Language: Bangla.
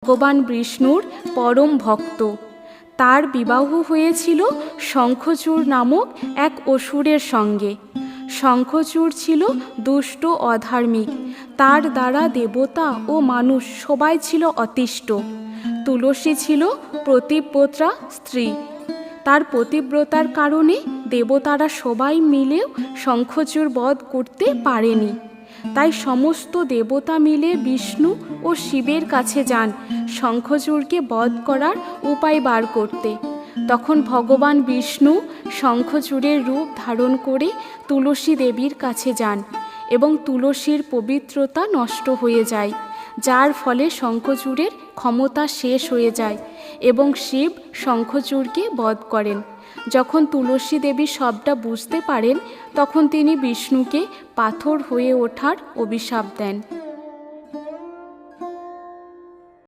ভগবান বিষ্ণুর পরম ভক্ত। তার বিবাহ হয়েছিল শঙ্খচূড় নামক এক অসুরের সঙ্গে। শঙ্খচূড় ছিল দুষ্ট অধার্মিক, তার দ্বারা দেবতা ও মানুষ সবাই ছিল অতিষ্ঠ। তুলসী ছিল পতিব্রতা স্ত্রী। তার পতিব্রতার কারণে দেবতারা সবাই মিলেও শঙ্খচূড় বধ করতে পারেনি। তাই সমস্ত দেবতা মিলে বিষ্ণু ও শিবের কাছে যান শঙ্খচূড়কে বধ করার উপায় বার করতে। তখন ভগবান বিষ্ণু শঙ্খচূড়ের রূপ ধারণ করে তুলসী দেবীর কাছে যান এবং তুলসীর পবিত্রতা নষ্ট হয়ে যায়, যার ফলে শঙ্খচূড়ের ক্ষমতা শেষ হয়ে যায় এবং শিব শঙ্খচূড়কে বধ করেন। যখন তুলসী দেবী সবটা বুঝতে পারেন তখন তিনি বিষ্ণুকে পাথর হয়ে ওঠার অভিশাপ দেন।